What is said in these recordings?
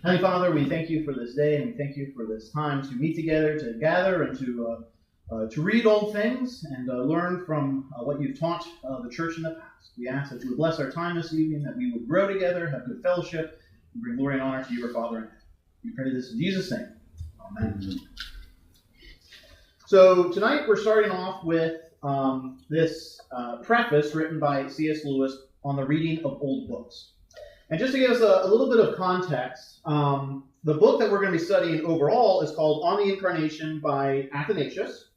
Heavenly Father, we thank you for this day, and we thank you for this time to meet together, to gather, and to read old things and learn from what you've taught the church in the past. We ask that you would bless our time this evening, that we would grow together, have good fellowship, and bring glory and honor to you, our Father in heaven. We pray this in Jesus' name. Amen. So tonight we're starting off with this preface written by C.S. Lewis on the reading of old books. And just to give us a little bit of context, the book that we're going to be studying overall is called On the Incarnation by Athanasius.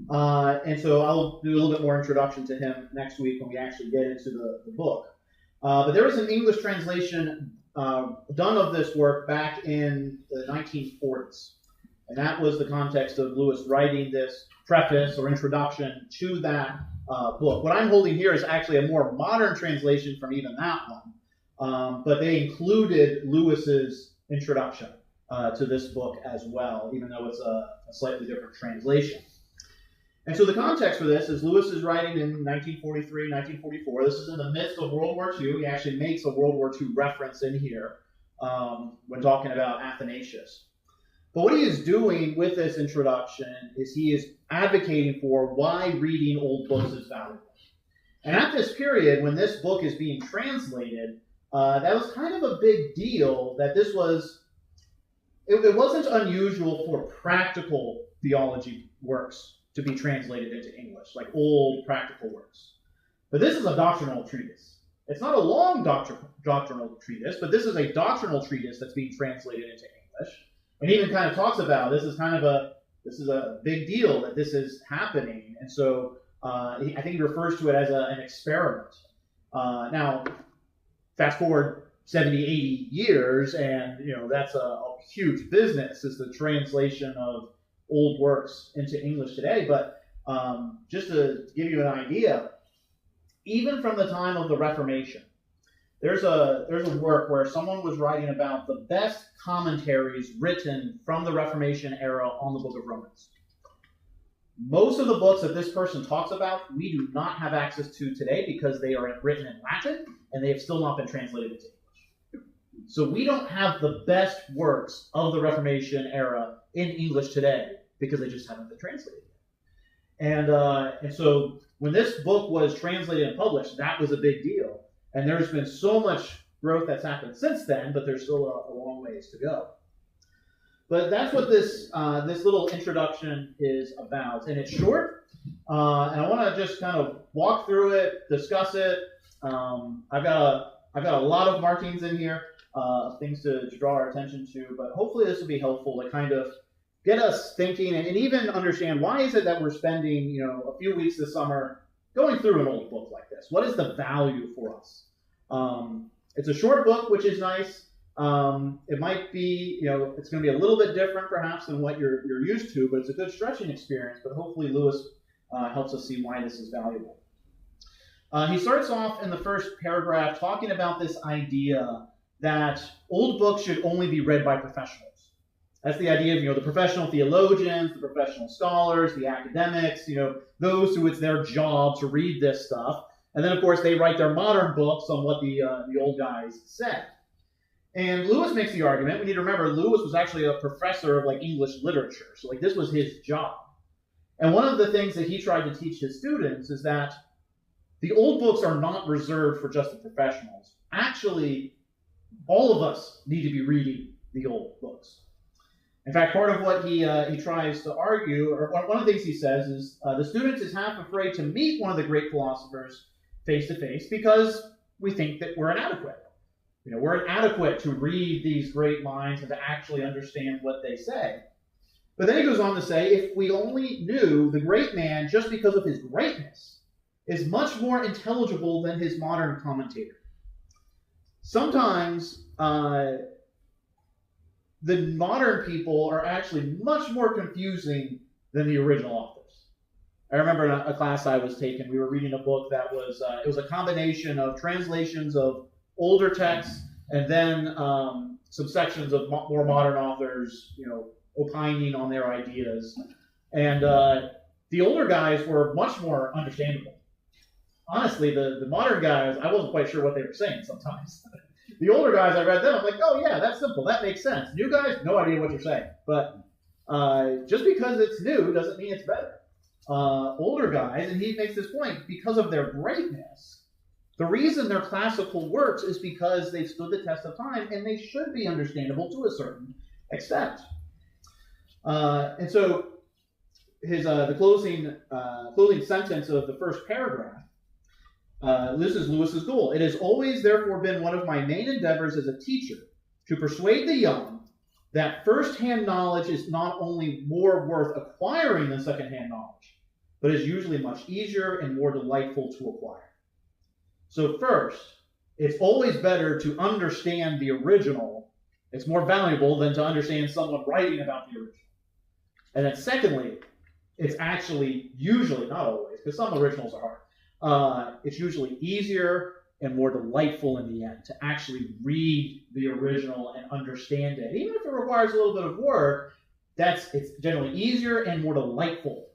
And so I'll do a little bit more introduction to him next week when we actually get into the book. But there was an English translation done of this work back in the 1940s. And that was the context of Lewis writing this preface or introduction to that book. What I'm holding here is actually a more modern translation from even that one. But they included Lewis's introduction to this book as well, even though it's a slightly different translation. And so the context for this is Lewis is writing in 1943, 1944. This is in the midst of World War II. He actually makes a World War II reference in here when talking about Athanasius. But what he is doing with this introduction is he is advocating for why reading old books is valuable. And at this period, when this book is being translated, that was kind of a big deal that this was, it wasn't unusual for practical theology works to be translated into English, like old practical works. But this is a doctrinal treatise. It's not a long doctrinal treatise, but this is a doctrinal treatise that's being translated into English. And even kind of talks about this is a big deal that this is happening. And so I think he refers to it as an experiment. Now, fast forward 70, 80 years, and that's a huge business, is the translation of old works into English today. But just to give you an idea, even from the time of the Reformation, there's a work where someone was writing about the best commentaries written from the Reformation era on the book of Romans. Most of the books that this person talks about, we do not have access to today because they are written in Latin and they have still not been translated into English. So we don't have the best works of the Reformation era in English today because they just haven't been translated yet. And so when this book was translated and published, that was a big deal. And there's been so much growth that's happened since then, but there's still a long ways to go. But that's what this little introduction is about. And it's short, and I want to just kind of walk through it, discuss it. I've got a lot of markings in here, things to draw our attention to, but hopefully this will be helpful to kind of get us thinking and even understand why is it that we're spending a few weeks this summer going through an old book like this. What is the value for us? It's a short book, which is nice. It might be, it's going to be a little bit different perhaps than what you're used to, but it's a good stretching experience. But hopefully Lewis helps us see why this is valuable. He starts off in the first paragraph talking about this idea that old books should only be read by professionals. That's the idea of, the professional theologians, the professional scholars, the academics, those who it's their job to read this stuff. And then, of course, they write their modern books on what the old guys said. And Lewis makes the argument, we need to remember, Lewis was actually a professor of English literature. So this was his job. And one of the things that he tried to teach his students is that the old books are not reserved for just the professionals. Actually, all of us need to be reading the old books. In fact, part of what he tries to argue, or one of the things he says is, the student is half afraid to meet one of the great philosophers face to face because we think that we're inadequate. We're inadequate to read these great minds and to actually understand what they say. But then he goes on to say, if we only knew the great man just because of his greatness is much more intelligible than his modern commentator. Sometimes the modern people are actually much more confusing than the original authors. I remember in a class I was taking, we were reading a book that was, it was a combination of translations of older texts and then some sections of more modern authors, opining on their ideas. And the older guys were much more understandable. Honestly, the modern guys, I wasn't quite sure what they were saying sometimes. The older guys, I read them, I'm like, oh yeah, that's simple, that makes sense. New guys, no idea what you're saying. But just because it's new doesn't mean it's better. Older guys, and he makes this point, because of their greatness, the reason they're classical works is because they've stood the test of time, and they should be understandable to a certain extent. And so the closing sentence of the first paragraph, this is Lewis's goal. It has always, therefore, been one of my main endeavors as a teacher to persuade the young that first-hand knowledge is not only more worth acquiring than second-hand knowledge, but is usually much easier and more delightful to acquire. So first, it's always better to understand the original. It's more valuable than to understand someone writing about the original. And then secondly, it's actually usually, not always, because some originals are hard, it's usually easier and more delightful in the end to actually read the original and understand it. Even if it requires a little bit of work, it's generally easier and more delightful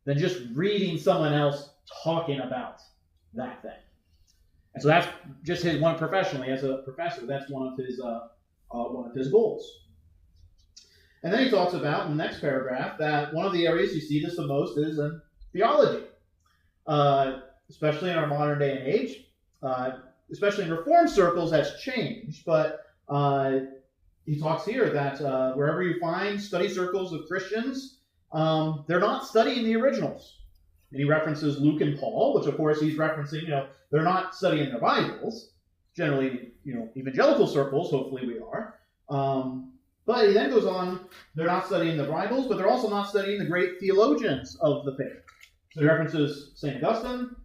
than just reading someone else talking about that thing. And so that's just his one professionally as a professor. That's one of his goals. And then he talks about in the next paragraph that one of the areas you see this the most is in theology, especially in our modern day and age. Especially in Reformed circles, that's changed. But he talks here that wherever you find study circles of Christians, they're not studying the originals. And he references Luke and Paul, which of course he's referencing, they're not studying their Bibles. Generally, evangelical circles, hopefully we are. But he then goes on, they're not studying the Bibles, but they're also not studying the great theologians of the faith. So he references St. Augustine,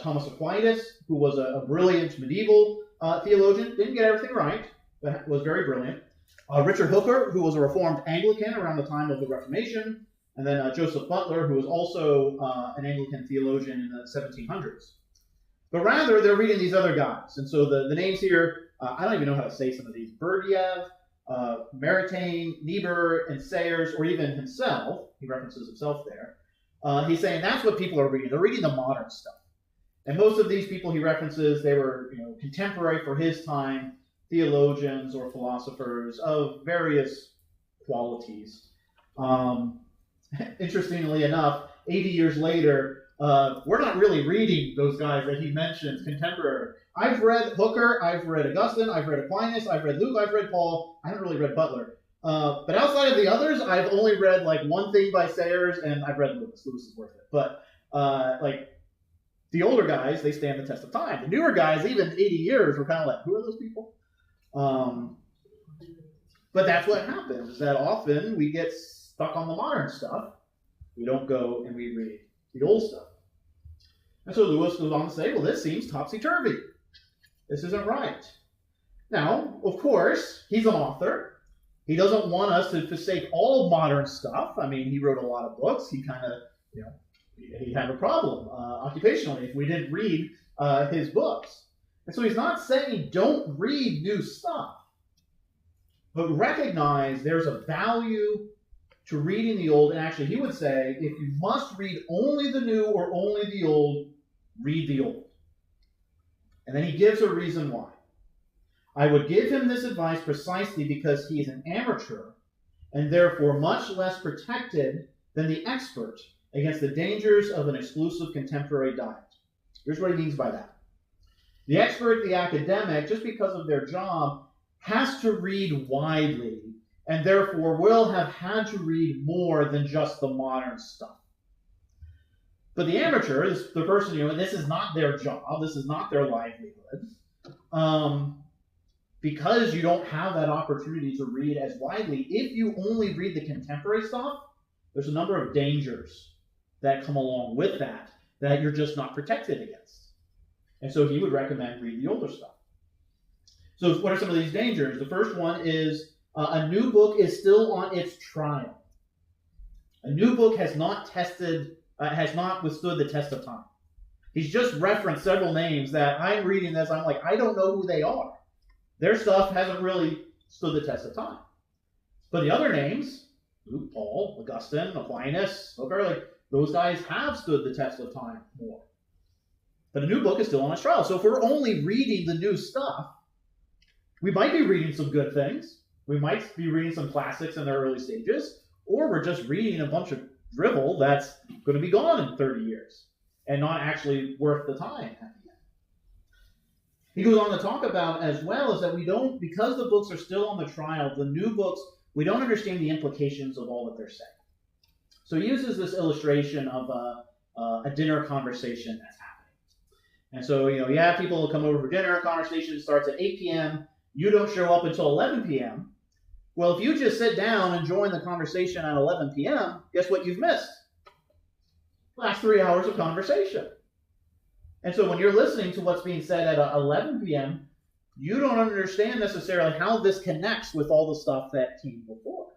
Thomas Aquinas, who was a brilliant medieval theologian. Didn't get everything right, but was very brilliant. Richard Hooker, who was a Reformed Anglican around the time of the Reformation. And then Joseph Butler, who was also an Anglican theologian in the 1700s. But rather, they're reading these other guys. And so the names here, I don't even know how to say some of these. Berdiev, Maritain, Niebuhr, and Sayers, or even himself. He references himself there. He's saying that's what people are reading. They're reading the modern stuff. And most of these people he references, they were contemporary for his time, theologians or philosophers of various qualities. Interestingly enough, 80 years later, we're not really reading those guys that he mentions contemporary. I've read Hooker, I've read Augustine, I've read Aquinas, I've read Luke, I've read Paul. I haven't really read Butler. But outside of the others, I've only read one thing by Sayers, and I've read Lewis. Lewis is worth it. But the older guys, they stand the test of time. The newer guys, even 80 years, were kind of like, who are those people? But that's what happens, is that often we get stuck on the modern stuff. We don't go and we read the old stuff. And so Lewis goes on to say, well, this seems topsy-turvy. This isn't right. Now, of course, he's an author. He doesn't want us to forsake all modern stuff. I mean, he wrote a lot of books. He kind of, he'd have a problem occupationally if we didn't read his books. And so he's not saying don't read new stuff, but recognize there's a value to reading the old. And actually, he would say, if you must read only the new or only the old, read the old. And then he gives a reason why. I would give him this advice precisely because he is an amateur and therefore much less protected than the expert against the dangers of an exclusive contemporary diet. Here's what he means by that. The expert, the academic, just because of their job, has to read widely and therefore will have had to read more than just the modern stuff. But the amateur, the person, and this is not their job, this is not their livelihood, because you don't have that opportunity to read as widely, if you only read the contemporary stuff, there's a number of dangers that come along with that you're just not protected against. And so he would recommend read the older stuff. So what are some of these dangers? The first one is a new book is still on its trial. A new book has not withstood the test of time. He's just referenced several names that I'm reading this, I'm like, I don't know who they are. Their stuff hasn't really stood the test of time. But the other names, Luke, Paul, Augustine, Aquinas, those guys have stood the test of time more. But a new book is still on its trial. So if we're only reading the new stuff, We might be reading some good things. We might be reading some classics in their early stages, or we're just reading a bunch of drivel that's going to be gone in 30 years and not actually worth the time at the end. He goes on to talk about as well is that we don't, because the books are still on the trial, the new books, we don't understand the implications of all that they're saying. So he uses this illustration of a dinner conversation that's happening. And so, you have people come over for dinner, a conversation starts at 8 p.m., you don't show up until 11 p.m., well, if you just sit down and join the conversation at 11 p.m., guess what you've missed? Last 3 hours of conversation. And so when you're listening to what's being said at 11 p.m., you don't understand necessarily how this connects with all the stuff that came before.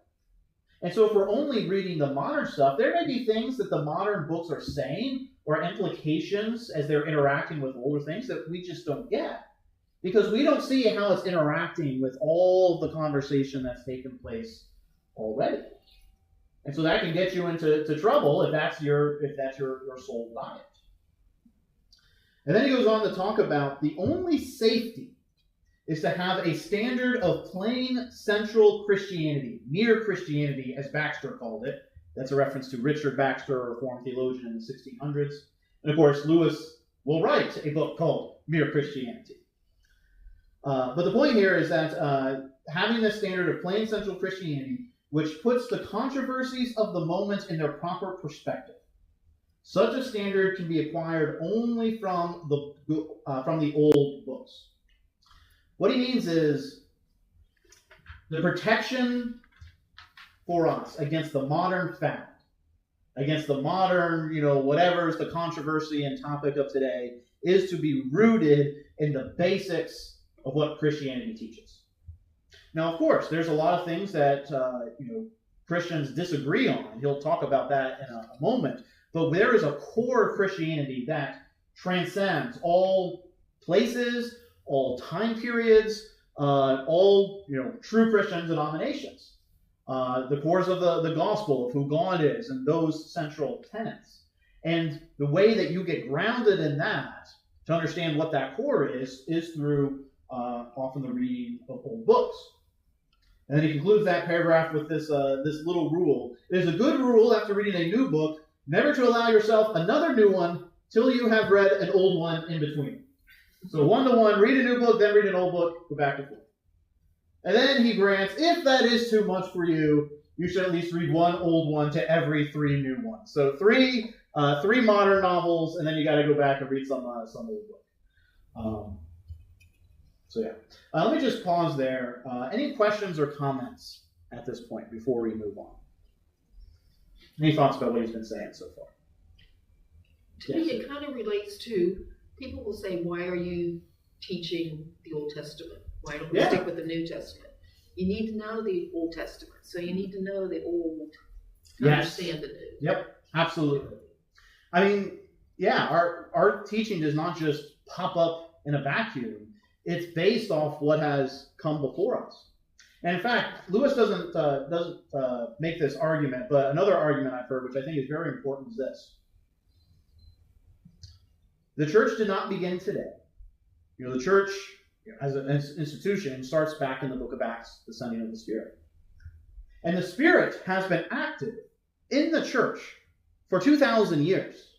And so if we're only reading the modern stuff, there may be things that the modern books are saying or implications as they're interacting with older things that we just don't get. Because we don't see how it's interacting with all the conversation that's taken place already. And so that can get you into trouble if that's your sole diet. And then he goes on to talk about the only safety is to have a standard of plain central Christianity, mere Christianity, as Baxter called it. That's a reference to Richard Baxter, a Reformed theologian in the 1600s. And of course, Lewis will write a book called Mere Christianity. But the point here is that having this standard of plain central Christianity, which puts the controversies of the moment in their proper perspective. Such a standard can be acquired only from the old books. What he means is the protection for us against the modern fact, against the modern, whatever is the controversy and topic of today, is to be rooted in the basics of what Christianity teaches. Now, of course, there's a lot of things that Christians disagree on. He'll talk about that in a moment. But there is a core of Christianity that transcends all places, all time periods, all true Christian denominations. The cores of the gospel of who God is and those central tenets. And the way that you get grounded in that to understand what that core is through often the reading of old books. And then he concludes that paragraph with this little rule. It is a good rule after reading a new book never to allow yourself another new one till you have read an old one in between. So 1-to-1, read a new book, then read an old book, go back and forth. And then he grants, if that is too much for you, you should at least read one old one to every 3 new ones. So three modern novels, and then you got to go back and read some old book. Let me just pause there. Any questions or comments at this point before we move on? Any thoughts about what he's been saying so far? To me, it kind of relates to, people will say, why are you teaching the Old Testament? Why don't we stick with the New Testament? You need to know the Old Testament, so you need to know the Old to understand the New. Yep, absolutely. I mean, our teaching does not just pop up in a vacuum. It's based off what has come before us. And in fact, Lewis doesn't make this argument, but another argument I've heard, which I think is very important, is this. The church did not begin today. The church, as an institution, starts back in the book of Acts, the sending of the Spirit. And the Spirit has been active in the church for 2,000 years.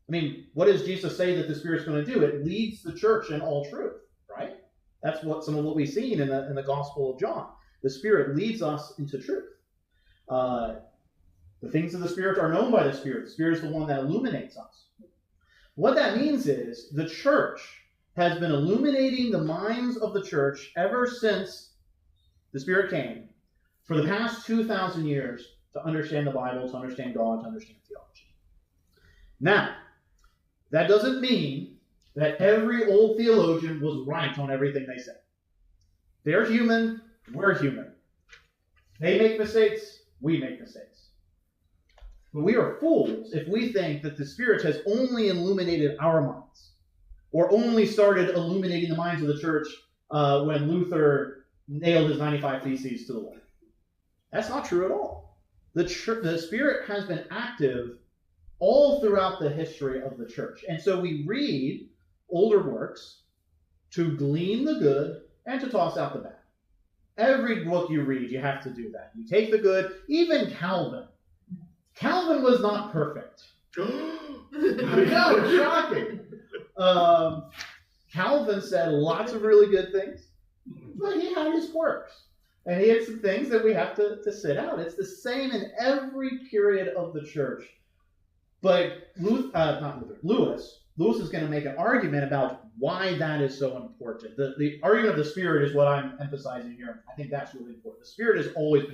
I mean, what does Jesus say that the Spirit's going to do? It leads the church in all truth, right? That's some of what we've seen in the Gospel of John. The Spirit leads us into truth. The things of the Spirit are known by the Spirit. The Spirit is the one that illuminates us. What that means is the church has been illuminating the minds of the church ever since the Spirit came for the past 2,000 years to understand the Bible, to understand God, to understand theology. Now, that doesn't mean that every old theologian was right on everything they said. They're human, we're human. They make mistakes, we make mistakes. But we are fools if we think that the Spirit has only illuminated our minds, or only started illuminating the minds of the church when Luther nailed his 95 Theses to the wall. That's not true at all. The Spirit has been active all throughout the history of the church. And so we read older works to glean the good and to toss out the bad. Every book you read, you have to do that. You take the good. Even Calvin. Calvin was not perfect. I know, it's shocking. Calvin said lots of really good things, but he had his quirks. And he had some things that we have to sit out. It's the same in every period of the church. But Lewis is going to make an argument about why that is so important. The argument of the Spirit is what I'm emphasizing here. I think that's really important. The Spirit has always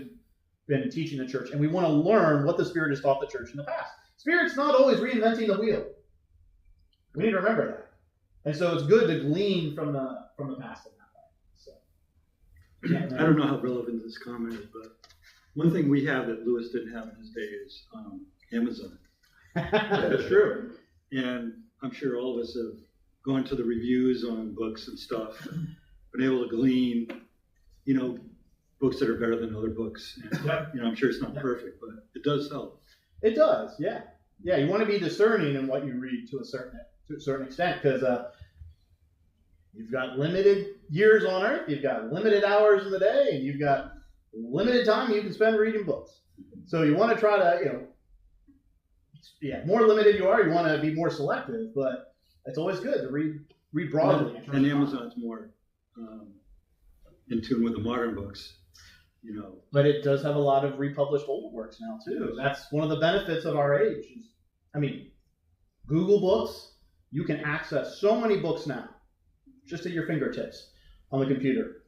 been teaching the church, and we want to learn what the Spirit has taught the church in the past. Spirit's not always reinventing the wheel. We need to remember that. And so it's good to glean from the past in that way. So, yeah, I don't know how relevant this comment is, but one thing we have that Lewis didn't have in his day is Amazon. That's true. And I'm sure all of us have gone to the reviews on books and stuff, been able to glean, books that are better than other books. And, I'm sure it's not perfect, but it does help. It does, yeah. Yeah, you want to be discerning in what you read to a certain extent, because you've got limited years on earth, you've got limited hours in the day, and you've got limited time you can spend reading books. So you want to try to, more limited you are, you want to be more selective, but it's always good to read broadly. And Amazon's more in tune with the modern books, But it does have a lot of republished old works now, too. That's one of the benefits of our age. Google Books, you can access so many books now, just at your fingertips on the computer,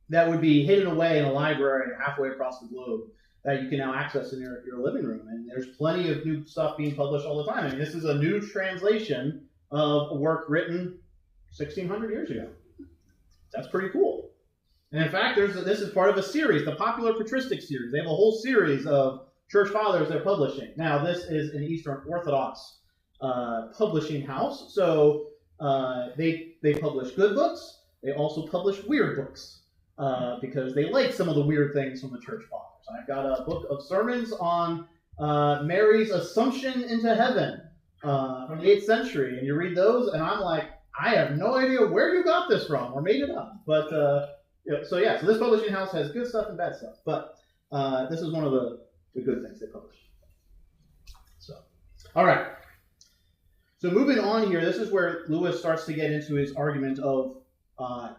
that would be hidden away in a library halfway across the globe, that you can now access in your living room. And there's plenty of new stuff being published all the time. This is a new translation of a work written 1,600 years ago. That's pretty cool. And in fact, this is part of a series, the Popular Patristic series. They have a whole series of church fathers they're publishing. Now, this is an Eastern Orthodox publishing house. So they publish good books. They also publish weird books because they like some of the weird things from the church fathers. I've got a book of sermons on Mary's Assumption into Heaven from the 8th century. And you read those, and I'm like, I have no idea where you got this from or made it up. But, so this publishing house has good stuff and bad stuff. But this is one of the good things they publish. So, all right. So moving on here, this is where Lewis starts to get into his argument of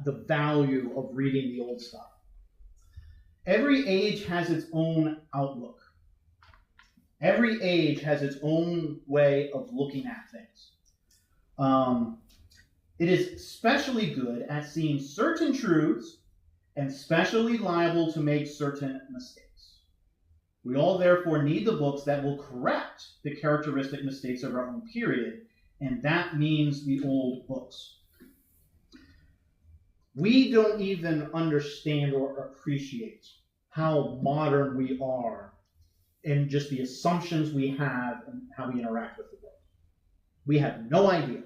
the value of reading the old stuff. Every age has its own outlook. Every age has its own way of looking at things. It is especially good at seeing certain truths and specially liable to make certain mistakes. We all therefore need the books that will correct the characteristic mistakes of our own period, and that means the old books. We don't even understand or appreciate how modern we are in just the assumptions we have and how we interact with the world. We have no idea.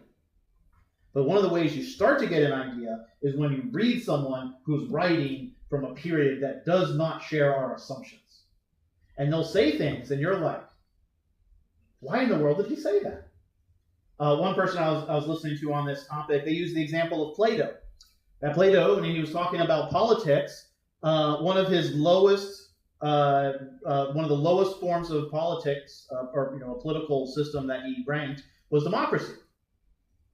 But one of the ways you start to get an idea is when you read someone who's writing from a period that does not share our assumptions. And they'll say things, and you're like, why in the world did he say that? One person I was listening to on this topic, they used the example of Plato. That Plato, when he was talking about politics, one of the lowest forms of politics, or a political system that he ranked, was democracy.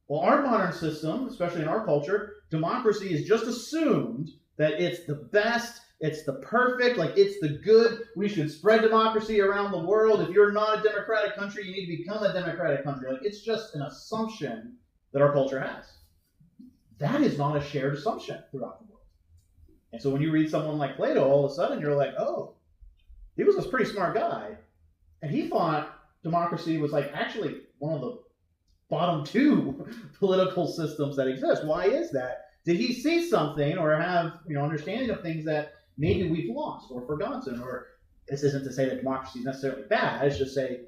Well, our modern system, especially in our culture, democracy is just assumed that it's the best, it's the perfect, like it's the good. We should spread democracy around the world. If you're not a democratic country, you need to become a democratic country. Like it's just an assumption that our culture has. That is not a shared assumption throughout the world. And so when you read someone like Plato, all of a sudden you're like, oh, he was a pretty smart guy. And he thought democracy was like actually one of the bottom two political systems that exist. Why is that? Did he see something or have understanding of things that maybe we've lost or forgotten? Or this isn't to say that democracy is necessarily bad. It's just say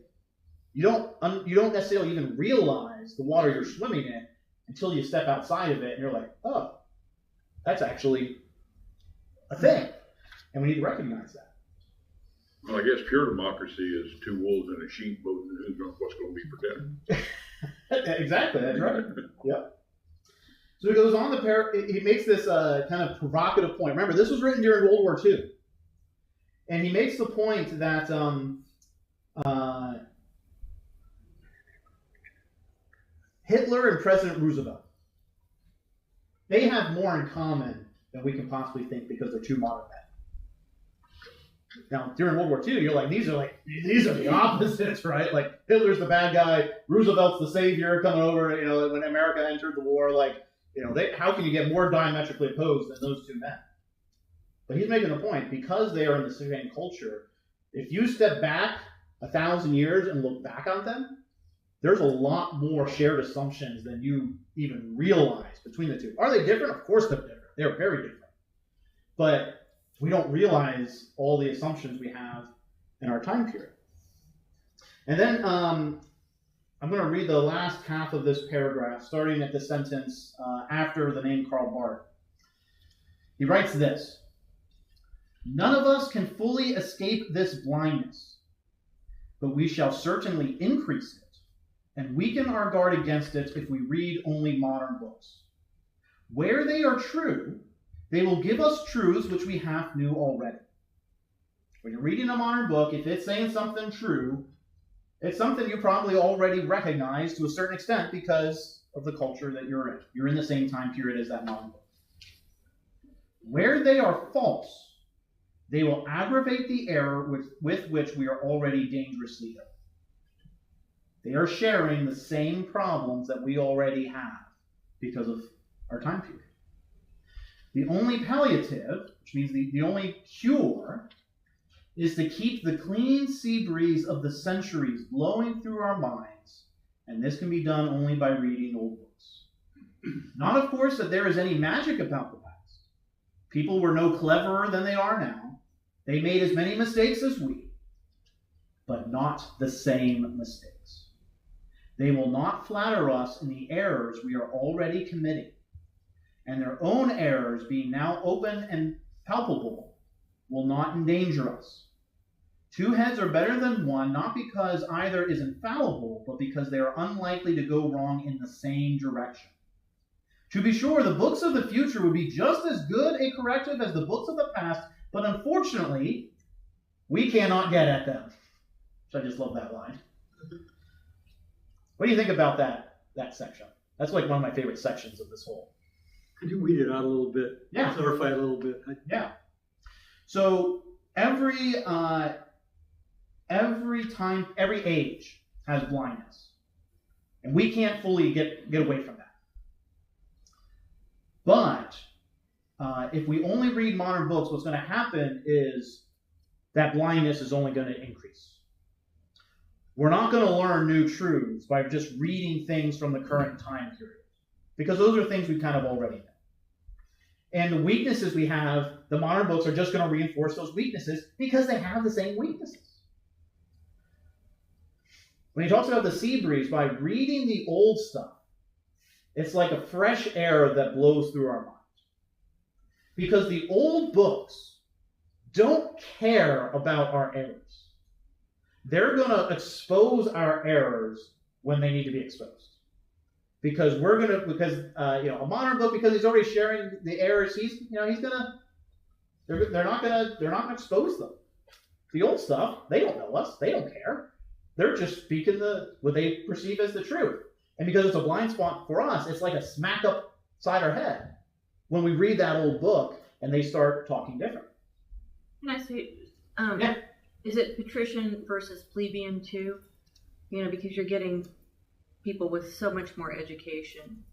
you don't necessarily even realize the water you're swimming in until you step outside of it and you're like, oh, that's actually a thing. And we need to recognize that. Well, I guess pure democracy is two wolves and a sheep voting who's what's going to be for dinner. Exactly, that's right. Yep. So he goes on he makes this kind of provocative point. Remember, this was written during World War II. And he makes the point that Hitler and President Roosevelt, they have more in common than we can possibly think because they're two modern men. Now, during World War II, you're like, these are the opposites, right? Like, Hitler's the bad guy, Roosevelt's the savior coming over, when America entered the war, how can you get more diametrically opposed than those two men? But he's making a point, because they are in the same culture, if you step back 1,000 years and look back on them, there's a lot more shared assumptions than you even realize between the two. Are they different? Of course they're different. They're very different. But we don't realize all the assumptions we have in our time period. And then I'm going to read the last half of this paragraph, starting at the sentence after the name Karl Barth. He writes this: "None of us can fully escape this blindness, but we shall certainly increase it and weaken our guard against it if we read only modern books. Where they are true, they will give us truths which we half knew already." When you're reading a modern book, if it's saying something true, it's something you probably already recognize to a certain extent because of the culture that you're in. You're in the same time period as that modern book. Where they are false, they will aggravate the error with which we are already dangerously ill. They are sharing the same problems that we already have because of our time period. The only palliative, which means the only cure, is to keep the clean sea breeze of the centuries blowing through our minds, and this can be done only by reading old books. Not, of course, that there is any magic about the past. People were no cleverer than they are now. They made as many mistakes as we, but not the same mistakes. They will not flatter us in the errors we are already committing, and their own errors, being now open and palpable, will not endanger us. Two heads are better than one, not because either is infallible, but because they are unlikely to go wrong in the same direction. To be sure, the books of the future would be just as good a corrective as the books of the past, but unfortunately, we cannot get at them. So I just love that line. What do you think about that section? That's like one of my favorite sections of this whole. Could you weed it out a little bit? Yeah. Clarify it a little bit. Yeah. So every age has blindness, and we can't fully get away from that. But if we only read modern books, what's going to happen is that blindness is only going to increase. We're not going to learn new truths by just reading things from the current time period, because those are things we kind of already know. And the weaknesses we have, the modern books are just going to reinforce those weaknesses because they have the same weaknesses. When he talks about the sea breeze, by reading the old stuff, it's like a fresh air that blows through our minds. Because the old books don't care about our errors. They're going to expose our errors when they need to be exposed. Because a modern book, because he's already sharing the errors, they're not gonna expose them. The old stuff, they don't know us, they don't care. They're just speaking what they perceive as the truth. And because it's a blind spot for us, it's like a smack upside our head when we read that old book and they start talking different. Can I say, yeah. Is it patrician versus plebeian too? Because you're getting people with so much more education,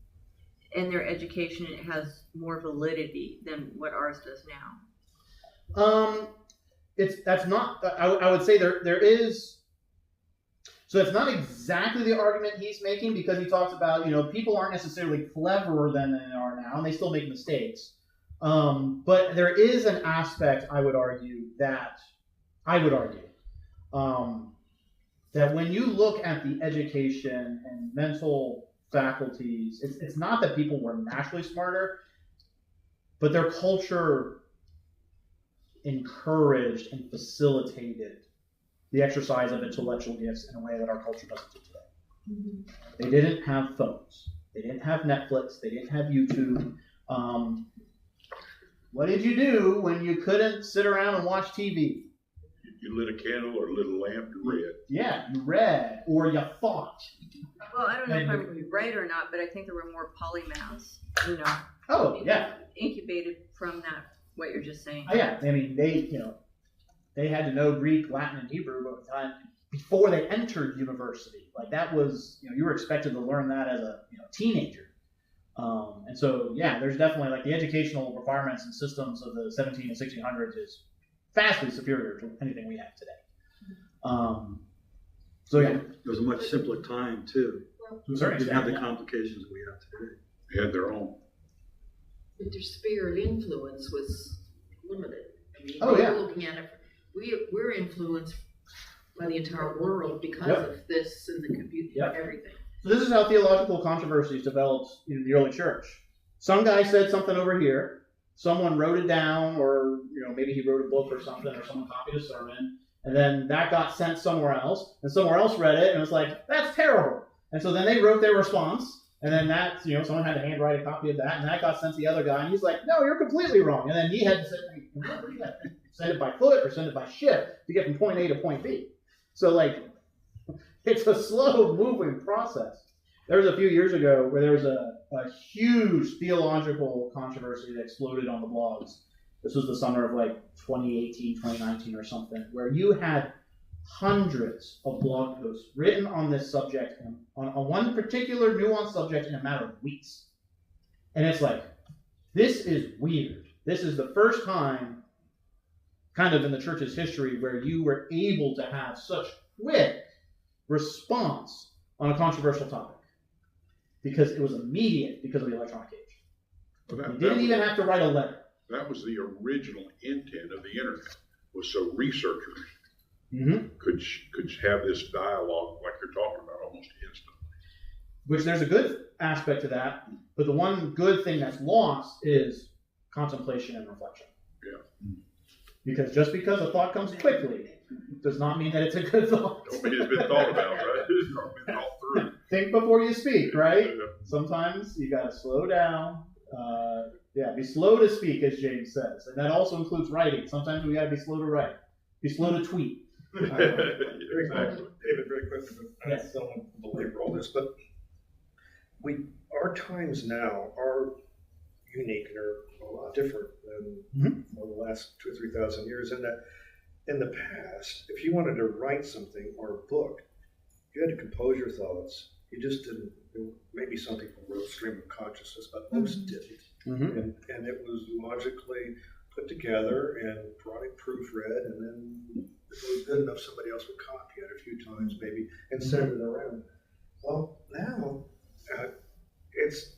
and their education has more validity than what ours does now. That's not. I would say there is. So it's not exactly the argument he's making, because he talks about people aren't necessarily cleverer than they are now, and they still make mistakes. But there is an aspect I would argue that when you look at the education and mental faculties, it's not that people were naturally smarter, but their culture encouraged and facilitated the exercise of intellectual gifts in a way that our culture doesn't do today. Mm-hmm. They didn't have phones. They didn't have Netflix. They didn't have YouTube. What did you do when you couldn't sit around and watch TV? You lit a candle or lit a lamp, you read. Yeah, you read or you thought. Well, I don't know if I'm right or not, but I think there were more polymaths, Oh, yeah. incubated from that, what you're just saying. Oh, yeah. I mean, they had to know Greek, Latin, and Hebrew before they entered university. Like that was, you were expected to learn that as a teenager. And so, yeah, there's definitely like the educational requirements and systems of the 17 and 1600s is vastly superior to anything we have today. So, yeah. It was a much simpler time, too. To a certain Didn't have the extent, yeah. complications that we have today. They had their own. But their sphere of influence was limited. I mean, Oh, yeah. Looking at it, we're influenced by the entire world because Yep. of this and the computer, Yep. everything. So this is how theological controversies developed in the early church. Some guy said something over here. Someone wrote it down, or maybe he wrote a book or something, or someone copied a sermon, and then that got sent somewhere else, and somewhere else read it, and was like, "That's terrible." And so then they wrote their response, and then that someone had to handwrite a copy of that, and that got sent to the other guy, and he's like, "No, you're completely wrong." And then he had to send it by foot or send it by ship to get from point A to point B. So it's a slow-moving process. There was a few years ago where there was a huge theological controversy that exploded on the blogs. This was the summer of 2018, 2019 or something, where you had hundreds of blog posts written on this subject, on one particular nuanced subject in a matter of weeks. And it's like, this is weird. This is the first time kind of in the church's history where you were able to have such quick response on a controversial topic. Because it was immediate because of the electronic age. Well, You didn't even have to write a letter. That was the original intent of the internet, was so researchers Mm-hmm. could have this dialogue like you're talking about almost instantly. Which there's a good aspect to that, but the one good thing that's lost is contemplation and reflection. Yeah. Because just because a thought comes quickly does not mean that it's a good thought. Don't mean it's been thought about, right? It's been thought through. Think before you speak, right? Yeah. Sometimes you gotta slow down. Be slow to speak, as James says. And that also includes writing. Sometimes we gotta be slow to write. Be slow to tweet. Exactly. David, very quickly, I Yes. don't want to belabor all this, but our times now are unique and are a lot different than the last 2,000 or 3,000 years. In that, in the past, if you wanted to write something or a book, you had to compose your thoughts. You just didn't. Maybe some people wrote stream of consciousness, but most didn't. Mm-hmm. And it was logically put together and probably proofread, and then if it was good enough, somebody else would copy it a few times maybe and send it around. Well, now it's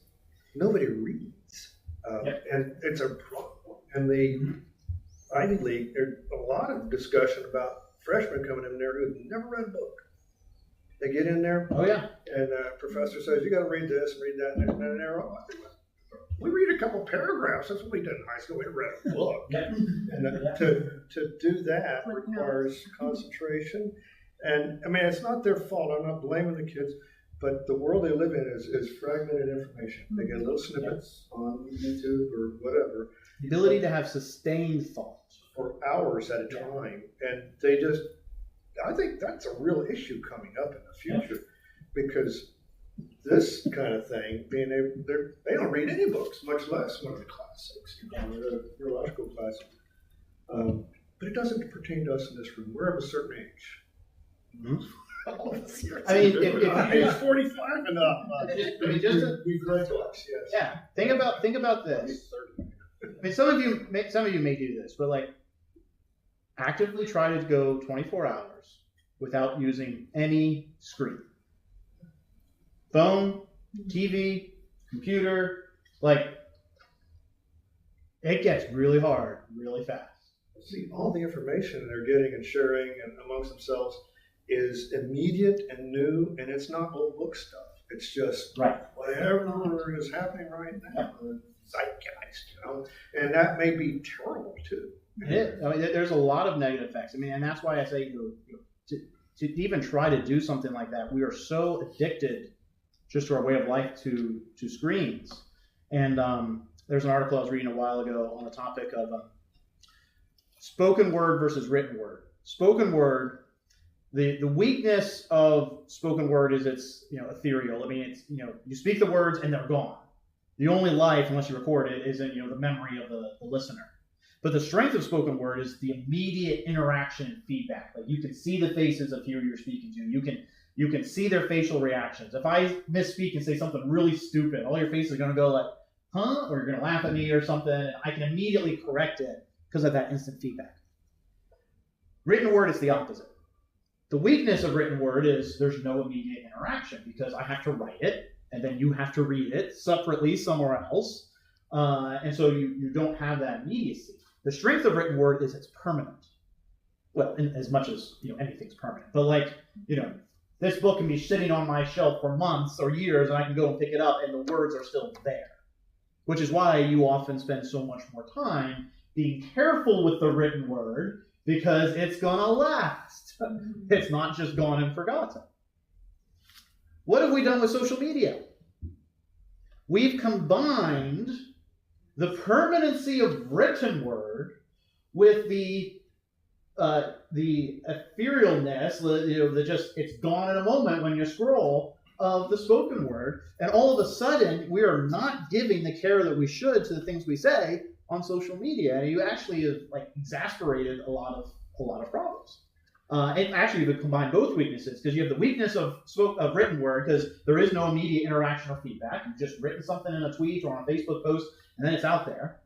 nobody reads, and it's a problem. And the Ivy League, there's a lot of discussion about freshmen coming in there who've never read a book. They get in there, Oh yeah. and the professor says, "You got to read this and read that," and they're all, we read a couple paragraphs. That's what we did in high school. We read a book. Yeah. And to do that requires concentration. And I mean, it's not their fault. I'm not blaming the kids, but the world they live in is fragmented information. They get little snippets on YouTube or whatever. The ability to have sustained thought. For hours at a time. And they just, I think that's a real issue coming up in the future because this kind of thing, being able, they don't read any books, much less one of the classics, the theological classics. But it doesn't pertain to us in this room. We're of a certain age. Mm-hmm. I mean, if age 45 and up. We've read books, yes. Yeah, think about this. I mean, some of you may do this, but actively try to go 24 hours without using any screen. Phone, TV, computer, it gets really hard really fast. See, all the information they're getting and sharing and amongst themselves is immediate and new, and it's not old book stuff. It's just whatever is happening right now, the zeitgeist, and that may be terrible too. It is. I mean, there's a lot of negative effects. I mean, and that's why I say to even try to do something like that, we are so addicted just to our way of life to screens. And there's an article I was reading a while ago on the topic of spoken word versus written word. Spoken word, the weakness of spoken word is it's ethereal. I mean, it's you speak the words and they're gone. The only life, unless you record it, is in the memory of the listener. But the strength of spoken word is the immediate interaction and feedback. Like you can see the faces of who you're speaking to. You can see their facial reactions. If I misspeak and say something really stupid, all your faces are going to go like, huh? Or you're going to laugh at me or something. And I can immediately correct it because of that instant feedback. Written word is the opposite. The weakness of written word is there's no immediate interaction because I have to write it and then you have to read it separately somewhere else. And so you don't have that immediacy. The strength of written word is it's permanent. Well, in as much as anything's permanent. But this book can be sitting on my shelf for months or years, and I can go and pick it up, and the words are still there. Which is why you often spend so much more time being careful with the written word, because it's going to last. It's not just gone and forgotten. What have we done with social media? We've combined the permanency of written word with the etherealness, it's gone in a moment when you scroll, of the spoken word, and all of a sudden we are not giving the care that we should to the things we say on social media. And you actually have exasperated a lot of problems. And actually you combine both weaknesses, because you have the weakness of written word, because there is no immediate interaction or feedback. You've just written something in a tweet or on a Facebook post, and then it's out there.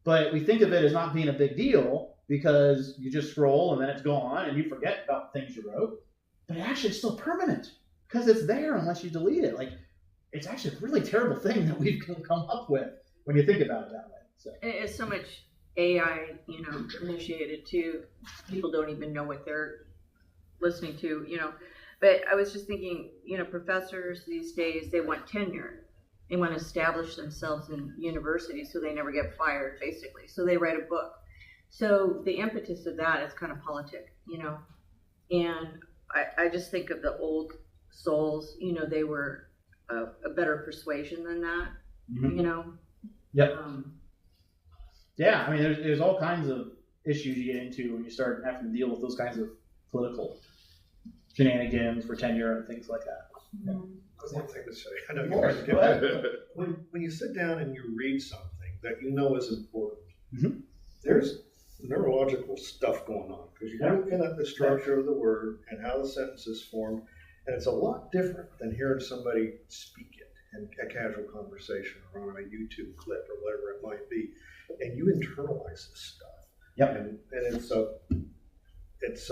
But we think of it as not being a big deal because you just scroll and then it's gone and you forget about the things you wrote. But actually it's still permanent because it's there unless you delete it. It's actually a really terrible thing that we've come up with when you think about it that way. So. It's so much AI, initiated too. People don't even know what they're listening to, But I was just thinking, professors these days, they want tenure. They want to establish themselves in universities so they never get fired, basically. So they write a book. So the impetus of that is kind of politic, And I just think of the old souls, they were a better persuasion than that, Yep. Yeah, I mean, there's all kinds of issues you get into when you start having to deal with those kinds of political shenanigans for tenure and things like that. Yeah. One thing to say, I know you're going to get that. When you sit down and you read something that is important, there's neurological stuff going on because you're looking at the structure of the word and how the sentence is formed, and it's a lot different than hearing somebody speak it in a casual conversation or on a YouTube clip or whatever it might be, and you internalize this stuff. Yep. And it's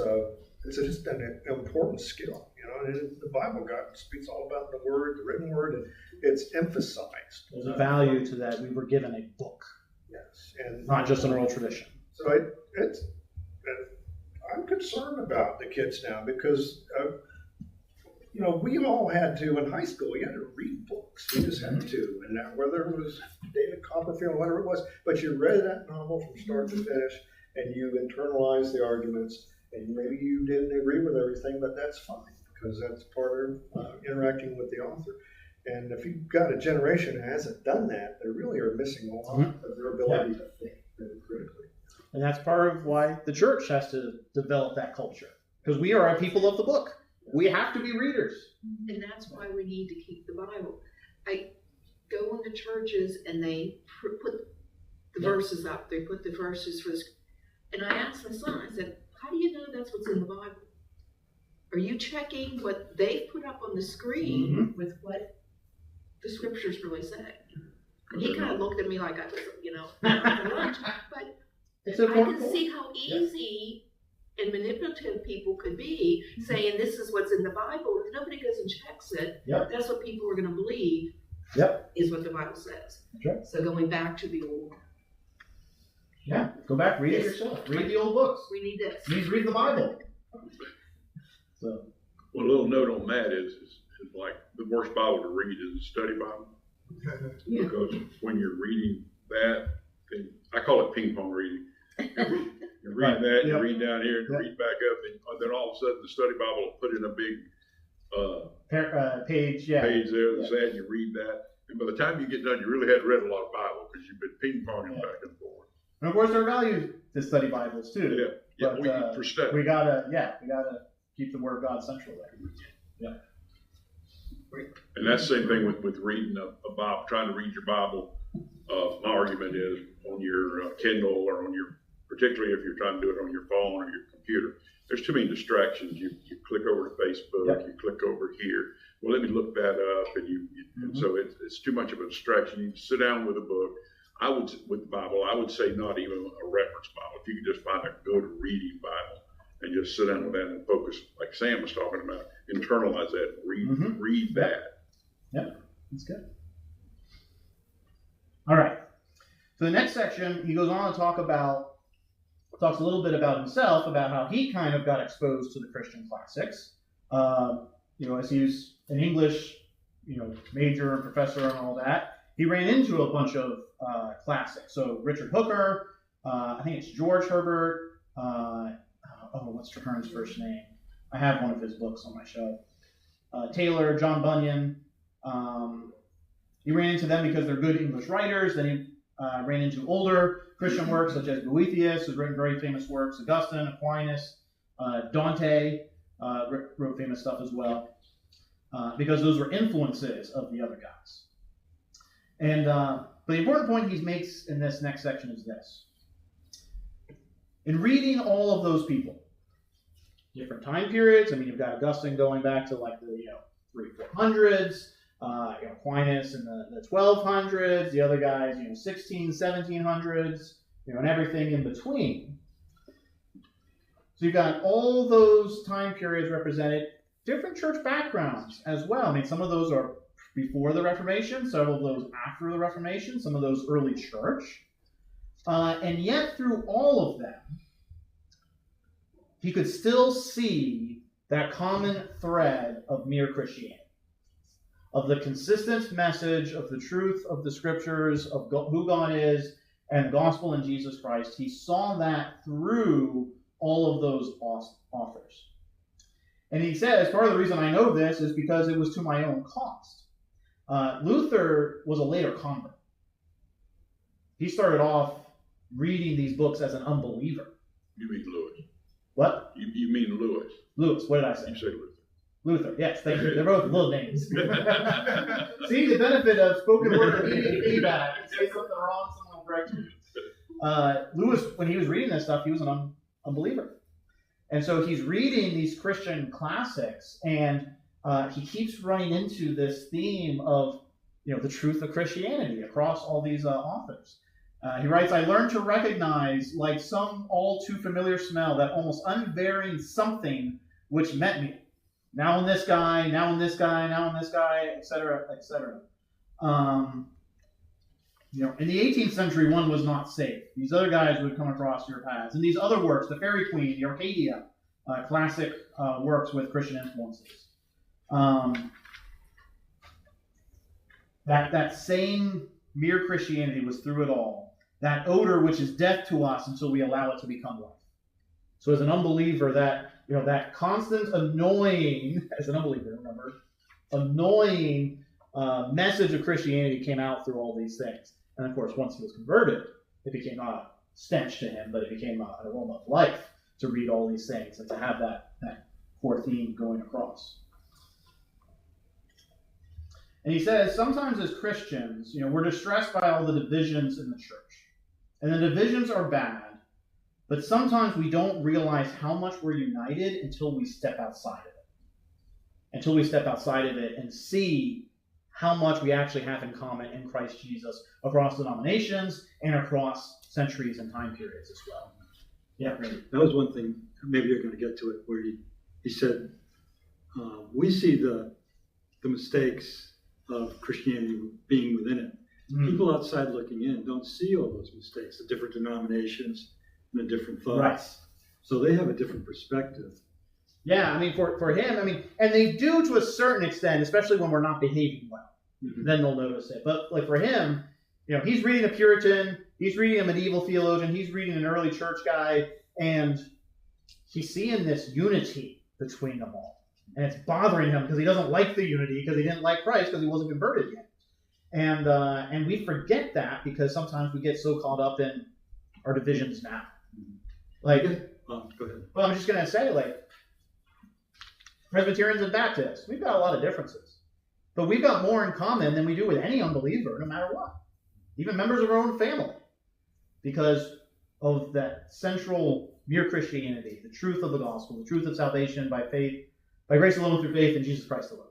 just an important skill. And the Bible speaks all about the word, the written word, and it's emphasized. There's a value to that. We were given a book. Yes. And not just an oral tradition. So I'm concerned about the kids now because, we all had to, in high school, you had to read books. You just had to. And now, whether it was David Copperfield or whatever it was, but you read that novel from start to finish and you internalized the arguments. And maybe you didn't agree with everything, but that's fine because that's part of interacting with the author. And if you've got a generation that hasn't done that, they really are missing a lot of their ability to think very critically. And that's part of why the church has to develop that culture, because we are a people of the book. We have to be readers. And that's why we need to keep the Bible. I go into churches and they put the verses up. They put the verses for this. And I asked my son, I said, how do you know that's what's in the Bible? Are you checking what they put up on the screen with what the scriptures really say? And he kind of looked at me like I was, lunch. But I can see how easy and manipulative people could be saying this is what's in the Bible. If nobody goes and checks it, that's what people are going to believe is what the Bible says. Right. So going back to the old. Yeah, go back, read it yourself. Read the old books. We need this. You need to read the Bible. So, well, a little note on that is like the worst Bible to read is the study Bible. Because when you're reading that, I call it ping pong reading. You're reading that, you read down here, and read back up, and then all of a sudden the study Bible will put in a big page page there that said you read that. And by the time you get done, you really hadn't read a lot of Bible because you've been ping-ponging back and forth. And of course, there are values to study Bibles too. Yeah, But, for study. we gotta keep the Word of God central there. Yeah. And that's the same thing with reading a Bible, trying to read your Bible. My argument is on your Kindle or on your, particularly if you're trying to do it on your phone or your computer, there's too many distractions. You click over to Facebook, you click over here. Well, let me look that up, and so it's too much of a distraction. You sit down with a book. With the Bible, I would say not even a reference Bible. If you could just find a good reading Bible and just sit down with that and focus, like Sam was talking about, internalize that, read that. Yeah, that's good. All right. So the next section, he goes on to talks a little bit about himself, about how he kind of got exposed to the Christian classics. As he was an English, major and professor and all that, he ran into a bunch of classics. So Richard Hooker, I think it's George Herbert. What's Carnes' first name? I have one of his books on my shelf. Taylor, John Bunyan. He ran into them because they're good English writers. Then he ran into older Christian works such as Boethius, who's written very famous works. Augustine, Aquinas, Dante wrote famous stuff as well, because those were influences of the other guys. And but the important point he makes in this next section is this. In reading all of those people, different time periods, you've got Augustine going back to like the 300s, Aquinas in the 1200s, the other guys, 1700s, and everything in between. So you've got all those time periods represented, different church backgrounds as well. Some of those are before the Reformation, several of those after the Reformation, some of those early church. And yet through all of them, he could still see that common thread of mere Christianity, of the consistent message of the truth of the scriptures, of who God is, and the gospel in Jesus Christ. He saw that through all of those authors. And he says, part of the reason I know this is because it was to my own cost. Luther was a later convert. He started off reading these books as an unbeliever. You mean Lewis? What? You mean Lewis? Lewis, what did I say? You said Luther. Luther, yes, thank you. They're both little names. See, the benefit of spoken word immediate feedback. You say something wrong, someone will correct you. Lewis, when he was reading this stuff, he was an unbeliever. And so he's reading these Christian classics, and he keeps running into this theme of, the truth of Christianity across all these authors. He writes, I learned to recognize, like some all too familiar smell, that almost unvarying something which met me. Now in this guy, now in this guy, now in this guy, etc., etc. In the 18th century, one was not safe. These other guys would come across your paths. And these other works, the Fairy Queen, the Arcadia, classic works with Christian influences. That same mere Christianity was through it all. That odor which is death to us until we allow it to become life. So as an unbeliever, that constant annoying, as an unbeliever, remember, annoying message of Christianity came out through all these things. And of course, once he was converted, it became not a stench to him, but it became an aroma of life to read all these things and to have that core theme going across. And he says, sometimes as Christians, we're distressed by all the divisions in the church. And the divisions are bad, but sometimes we don't realize how much we're united until we step outside of it. Until we step outside of it and see how much we actually have in common in Christ Jesus across denominations and across centuries and time periods as well. Yeah, great. That was one thing, maybe you're going to get to it, where he said, we see the mistakes of Christianity being within it. Mm-hmm. People outside looking in don't see all those mistakes, the different denominations and the different thoughts. Right. So they have a different perspective. Yeah, for him, and they do to a certain extent, especially when we're not behaving well. Mm-hmm. Then they'll notice it. But like for him, he's reading a Puritan, he's reading a medieval theologian, he's reading an early church guy, and he's seeing this unity between them all. And it's bothering him because he doesn't like the unity, because he didn't like Christ, because he wasn't converted yet. And we forget that because sometimes we get so caught up in our divisions now. Like, Go ahead. well, I'm just going to say, like, Presbyterians and Baptists, we've got a lot of differences. But we've got more in common than we do with any unbeliever, no matter what. Even members of our own family. Because of that central mere Christianity, the truth of the gospel, the truth of salvation by faith, by grace alone through faith in Jesus Christ alone.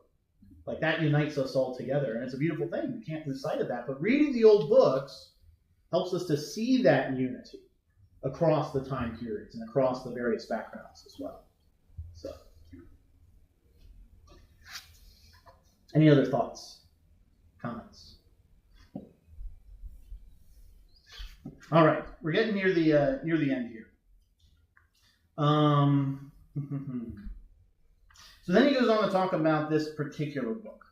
Like, that unites us all together. And it's a beautiful thing. We can't lose sight of that. But reading the old books helps us to see that unity across the time periods and across the various backgrounds as well. So, any other thoughts, comments? All right, we're getting near the end here. So then he goes on to talk about this particular book.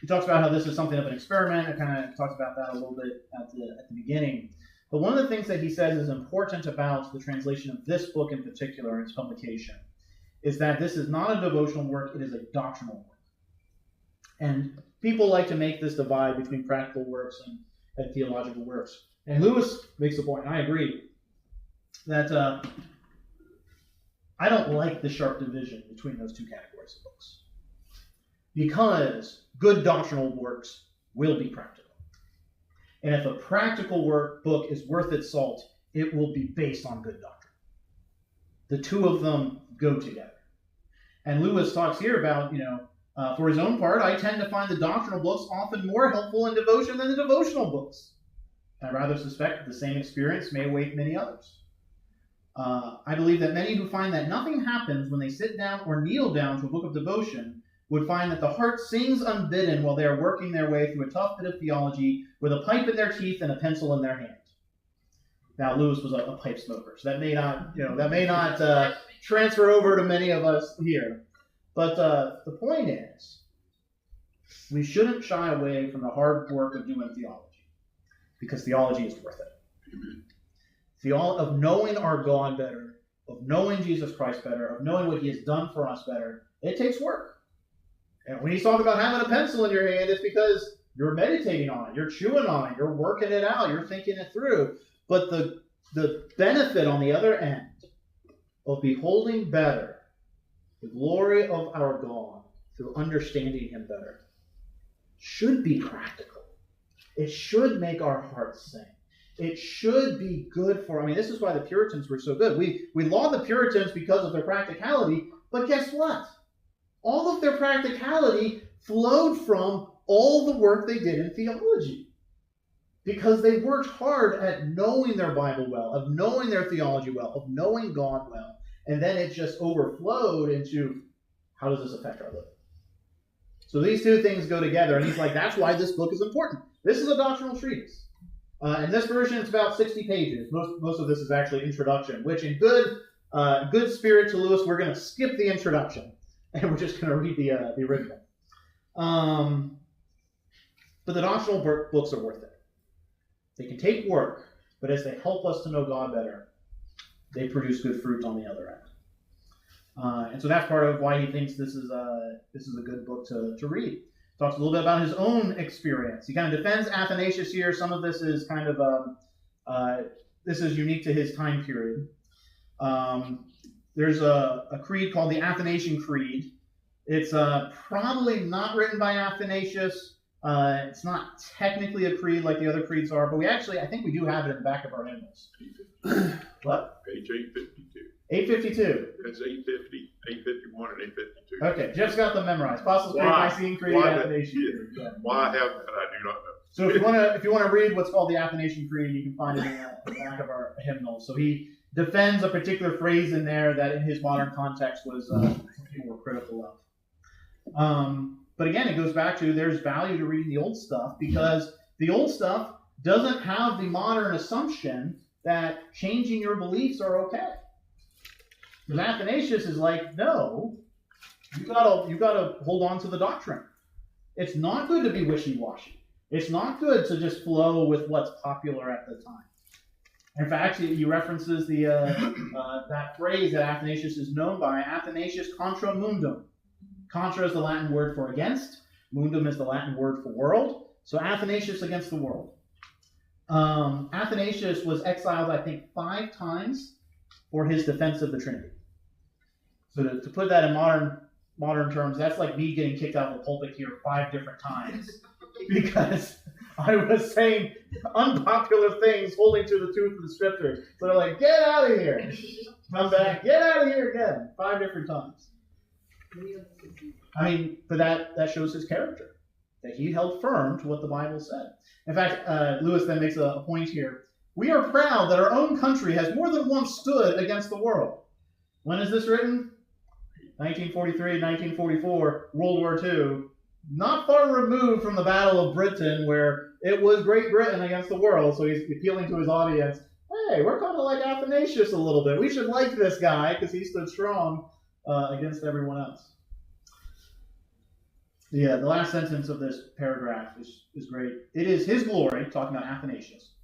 He talks about how this is something of an experiment. I kind of talked about that a little bit at the beginning. But one of the things that he says is important about the translation of this book in particular, its publication, is that this is not a devotional work, it is a doctrinal work. And people like to make this divide between practical works and theological works. And Lewis makes the point, and I agree, that I don't like the sharp division between those two categories of books. Because good doctrinal works will be practical. And if a practical book is worth its salt, it will be based on good doctrine. The two of them go together. And Lewis talks here about, for his own part, I tend to find the doctrinal books often more helpful in devotion than the devotional books. I rather suspect that the same experience may await many others. I believe that many who find that nothing happens when they sit down or kneel down to a book of devotion would find that the heart sings unbidden while they are working their way through a tough bit of theology with a pipe in their teeth and a pencil in their hand. Now, Lewis was a pipe smoker, so that may not transfer over to many of us here. But the point is, we shouldn't shy away from the hard work of doing theology, because theology is worth it. Of knowing our God better, of knowing Jesus Christ better, of knowing what he has done for us better, it takes work. And when he's talking about having a pencil in your hand, it's because you're meditating on it, you're chewing on it, you're working it out, you're thinking it through. But the benefit on the other end of beholding better the glory of our God through understanding him better should be practical. It should make our hearts sing. It should be good for, this is why the Puritans were so good. We laud the Puritans because of their practicality, but guess what? All of their practicality flowed from all the work they did in theology. Because they worked hard at knowing their Bible well, of knowing their theology well, of knowing God well. And then it just overflowed into, how does this affect our living? So these two things go together. And he's like, that's why this book is important. This is a doctrinal treatise. In this version, it's about 60 pages. Most of this is actually introduction, which in good spirit to Lewis, we're going to skip the introduction. And we're just going to read the original. But the doctrinal books are worth it. They can take work, but as they help us to know God better, they produce good fruit on the other end. And so that's part of why he thinks this is a good book to read. Talks a little bit about his own experience. He kind of defends Athanasius here. Some of this is kind of this is unique to his time period. There's a creed called the Athanasian Creed. It's probably not written by Athanasius. It's not technically a creed like the other creeds are, but I think we do have it in the back of our hymnals. What? Page 852. 852. That's 850, 851, and 852. Okay, Jeff's got them memorized. Apostles' Creed, Nicene Creed, Athanasian Creed. Yeah. Why I have that, I do not know. So if you want to read what's called the Athanasian Creed, you can find it in the back of our hymnals. So he defends a particular phrase in there that in his modern context was people were critical of. But again, it goes back to there's value to reading the old stuff because the old stuff doesn't have the modern assumption that changing your beliefs are okay. Because Athanasius is like, no, you gotta hold on to the doctrine. It's not good to be wishy-washy. It's not good to just flow with what's popular at the time. In fact, he references the that phrase that Athanasius is known by, Athanasius contra mundum. Contra is the Latin word for against. Mundum is the Latin word for world. So Athanasius against the world. Athanasius was exiled, I think, 5 times for his defense of the Trinity. So to put that in modern terms, that's like me getting kicked out of the pulpit here 5 different times because I was saying unpopular things holding to the truth of the scriptures. So they're like, get out of here. Come back, get out of here again. 5 different times. I mean, but that shows his character, that he held firm to what the Bible said. In fact, Lewis then makes a point here. We are proud that our own country has more than once stood against the world. When is this written? 1943, 1944, World War II. Not far removed from the Battle of Britain, where it was Great Britain against the world. So he's appealing to his audience. Hey, we're kind of like Athanasius a little bit. We should like this guy because he stood strong against everyone else. Yeah, the last sentence of this paragraph is great. It is his glory, talking about Athanasius,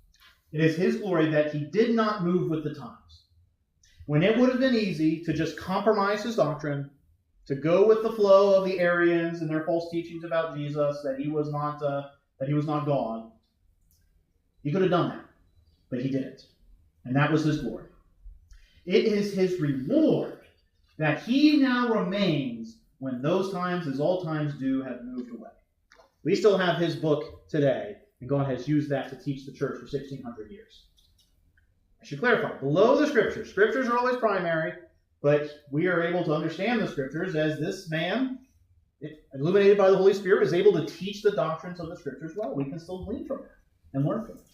it is his glory that he did not move with the times. When it would have been easy to just compromise his doctrine, to go with the flow of the Arians and their false teachings about Jesus, that he was not God, he could have done that, but he didn't. And that was his glory. It is his reward that he now remains when those times, as all times do, have moved away. We still have his book today, and God has used that to teach the church for 1,600 years. I should clarify, below the Scriptures. Scriptures are always primary, but we are able to understand the Scriptures as this man, illuminated by the Holy Spirit, is able to teach the doctrines of the Scriptures well. We can still glean from it and learn from it.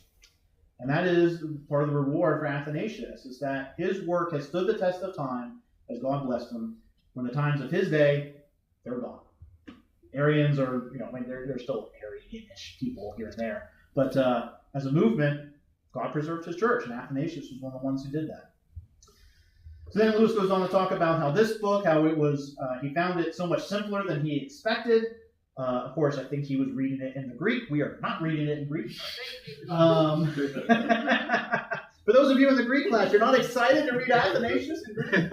And that is part of the reward for Athanasius, is that his work has stood the test of time, as God blessed him. When the times of his day, they're gone. Arians are, they're still Arian-ish people here and there. But as a movement, God preserved his church, and Athanasius was one of the ones who did that. So then Lewis goes on to talk about how this book, how it was, he found it so much simpler than he expected. Of course, I think he was reading it in the Greek. We are not reading it in Greek. For those of you in the Greek class, you're not excited to read Athanasius in Greek?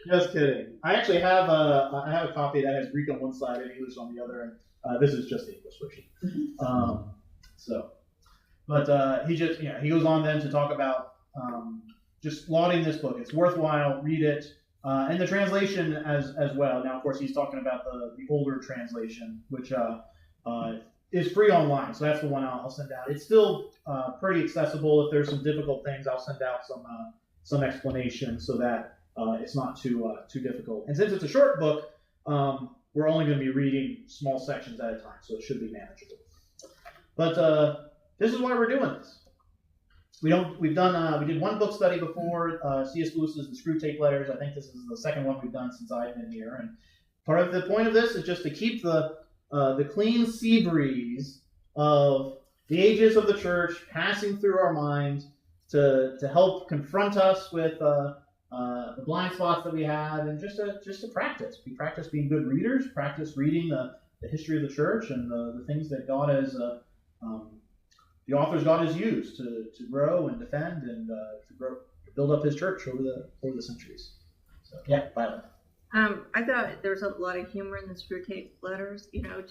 Just kidding. I actually have a copy that has Greek on one side and English on the other, and this is just the English version. He goes on then to talk about just lauding this book. It's worthwhile. Read it, and the translation as well. Now, of course, he's talking about the older translation, which is free online. So that's the one I'll send out. It's still pretty accessible. If there's some difficult things, I'll send out some explanation so that it's not too difficult. And since it's a short book, we're only going to be reading small sections at a time, so it should be manageable. But this is why we're doing this. We did one book study before, C.S. Lewis's The Screwtape Letters. I think this is the second one we've done since I've been here. And part of the point of this is just to keep the clean sea breeze of the ages of the church passing through our minds to help confront us with the blind spots that we have, and just to practice. We practice being good readers, practice reading the history of the church and the things that God has, the authors God has used to grow and defend and to build up his church over the centuries. So, yeah, Violet. I thought there was a lot of humor in the Screwtape Letters.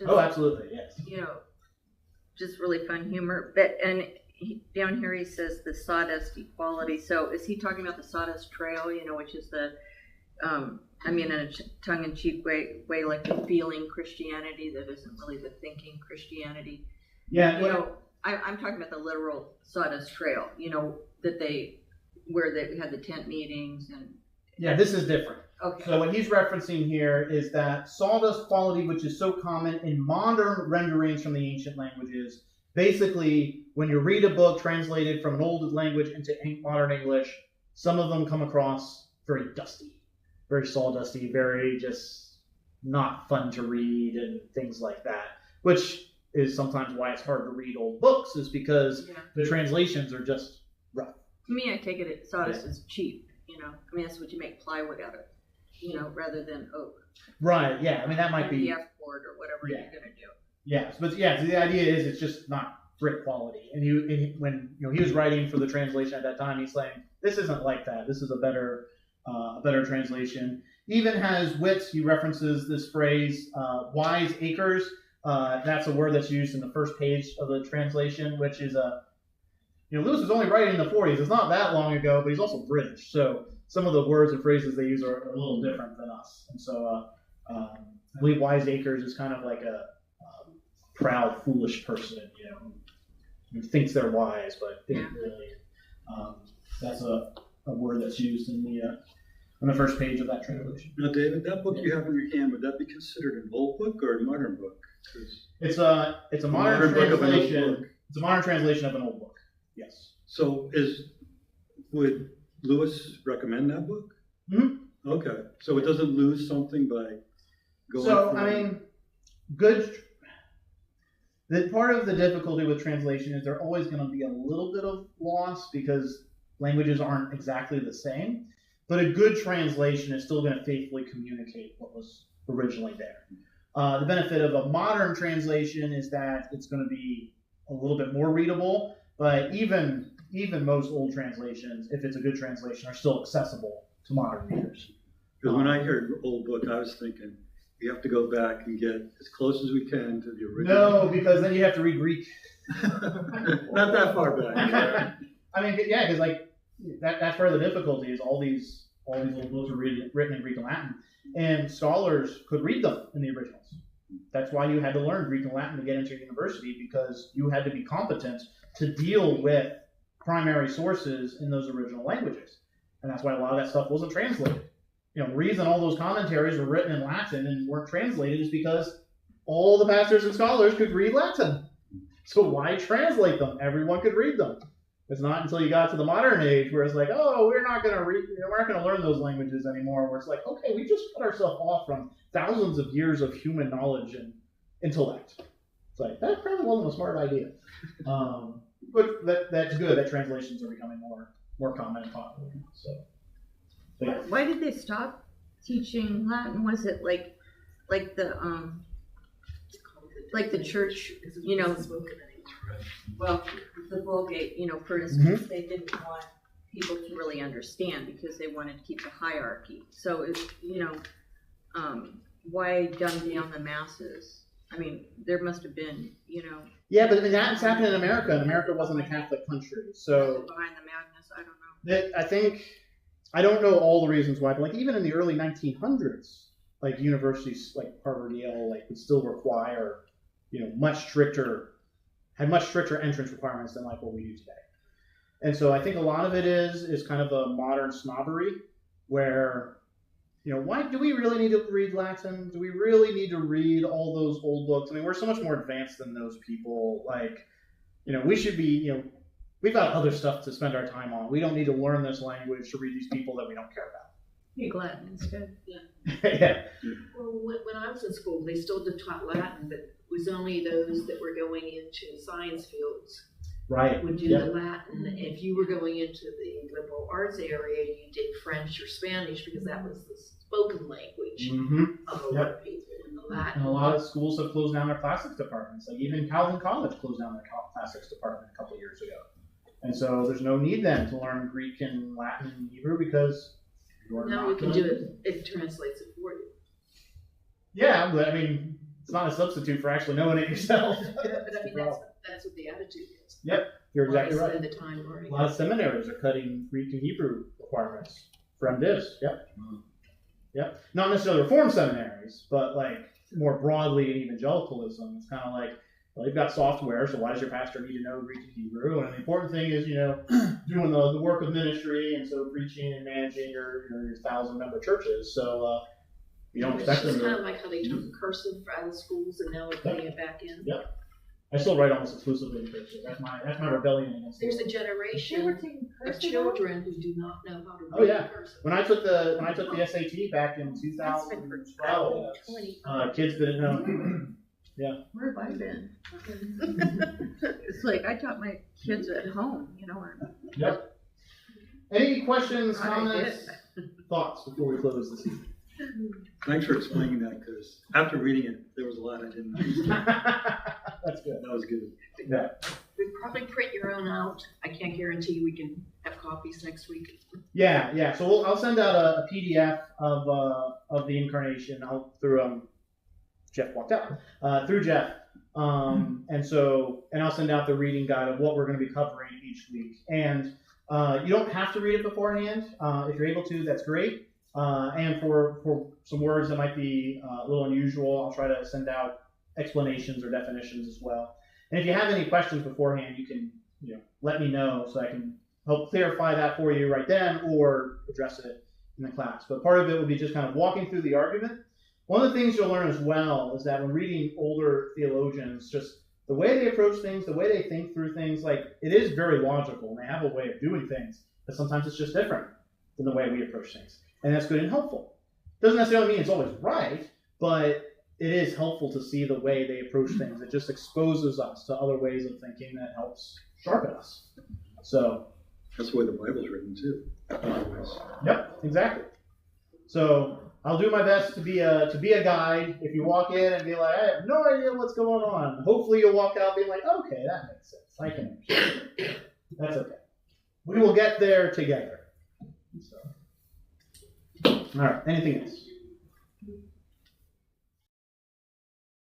Oh, absolutely, yes. Just really fun humor. But down here he says the sawdust equality. So is he talking about the sawdust trail? Which is the, in a tongue-in-cheek way, like the feeling Christianity that isn't really the thinking Christianity. Yeah. I'm talking about the literal sawdust trail. Where they had the tent meetings and. Yeah, this is different. Okay. So what he's referencing here is that sawdust quality, which is so common in modern renderings from the ancient languages. Basically, when you read a book translated from an old language into modern English, some of them come across very dusty, very sawdusty, very just not fun to read and things like that, which is sometimes why it's hard to read old books, is because the translations are just rough. To me, I take it sawdust is cheap. That's what you make plywood out of, rather than oak. Right, yeah. That might be... F board or whatever you're going to do. Yes, but so the idea is it's just not writ quality. And when he was writing for the translation at that time, he's saying, this isn't like that. This is a better translation. Even has wits. He references this phrase, wise acres. That's a word that's used in the first page of the translation, which is Lewis was only writing in the 40s. It's not that long ago, but he's also British. So some of the words and phrases they use are a little different than us. And so I believe wise acres is kind of like a proud, foolish person, who thinks they're wise, but didn't really. That's a word that's used in the first page of that translation. Now, David, that book you have in your hand, would that be considered an old book or a modern book? It's a modern translation. It's a modern translation of an old book. Yes. So would Lewis recommend that book? Mm-hmm. Okay. So it doesn't lose something by going. So good. The part of the difficulty with translation is there's always going to be a little bit of loss because languages aren't exactly the same. But a good translation is still going to faithfully communicate what was originally there. The benefit of a modern translation is that it's going to be a little bit more readable. But even most old translations, if it's a good translation, are still accessible to modern readers. Because when I heard old book, I was thinking we have to go back and get as close as we can to the original. No, because then you have to read Greek. Not that far back. Because that's part of the difficulty is all these old books are written in Greek and Latin, and scholars could read them in the originals. That's why you had to learn Greek and Latin to get into university, because you had to be competent to deal with primary sources in those original languages. And that's why a lot of that stuff wasn't translated. The reason all those commentaries were written in Latin and weren't translated is because all the pastors and scholars could read Latin. So why translate them? Everyone could read them. It's not until you got to the modern age where it's like, oh, we're not going to learn those languages anymore. Where it's like, okay, we just cut ourselves off from thousands of years of human knowledge and intellect. It's like, that probably wasn't a smart idea. But that's good. That translations are becoming more common and popular. So, yeah. Why did they stop teaching Latin? Was it like the church, well, the Vulgate, for instance, they didn't want people to really understand because they wanted to keep the hierarchy. So, why dumb down the masses? I mean, there must have been, Yeah, but that's happened in America, and America wasn't a Catholic country. So behind the madness, I don't know. I don't know all the reasons why, but even in the early 1900s, universities like Harvard, Yale, would still require, much stricter entrance requirements than what we do today. And so I think a lot of it is kind of a modern snobbery where, why do we really need to read Latin? Do we really need to read all those old books? I mean, we're so much more advanced than those people. We should be, we've got other stuff to spend our time on. We don't need to learn this language to read these people that we don't care about. Read Latin instead. Yeah. Yeah. Well, when I was in school, they still taught Latin, but it was only those that were going into science fields Right. would do the Latin. If you were going into the liberal arts area, you did French or Spanish because that was the spoken language of a lot of people in the Latin. And a lot of schools have closed down their classics departments. Even Calvin College closed down their classics department a couple of years ago. And so there's no need then to learn Greek and Latin and Hebrew because you're now you can do it. It translates it for you. Yeah, but it's not a substitute for actually knowing it yourself. But that's what the attitude is. Yep, you're exactly right. The time learning. A lot of seminaries are cutting Greek and Hebrew requirements from this. Yep. Yep. Not necessarily Reformed seminaries, but more broadly in evangelicalism. It's kind of well, you've got software, so why does your pastor need to know Greek and Hebrew? And the important thing is, doing the work of ministry, and so preaching and managing your 1,000-member churches. So you don't expect them to. It's kind of like how they took cursive out of schools and now they're putting it back in. Yep. I still write almost exclusively in cursive. That's my rebellion against There's a generation of children who do not know how to read cursive. When I took the SAT back in 2012, kids didn't know. Yeah. Where have I been? It's I taught my kids at home, Yep. Any questions, comments, thoughts before we close this evening? Thanks for explaining that, because after reading it, there was a lot I didn't understand. That's good. That was good. Yeah. We'd probably print your own out. I can't guarantee we can have copies next week. Yeah. So I'll send out a PDF of the Incarnation through Jeff walked out through Jeff, and I'll send out the reading guide of what we're going to be covering each week. And you don't have to read it beforehand. If you're able to, that's great. And for some words that might be a little unusual, I'll try to send out explanations or definitions as well. And if you have any questions beforehand, you can let me know so I can help clarify that for you right then or address it in the class. But part of it will be just kind of walking through the argument. One of the things you'll learn as well is that when reading older theologians, just the way they approach things, the way they think through things, like it is very logical and they have a way of doing things, but sometimes it's just different than the way we approach things. And that's good and helpful. Doesn't necessarily mean it's always right, but it is helpful to see the way they approach things. It just exposes us to other ways of thinking that helps sharpen us. So that's the way the Bible's written too. Yep, exactly. So I'll do my best to be a guide. If you walk in and be like, I have no idea what's going on, hopefully you'll walk out being like, okay, that makes sense. I can understand. That's okay. We will get there together. So. All right. Anything else?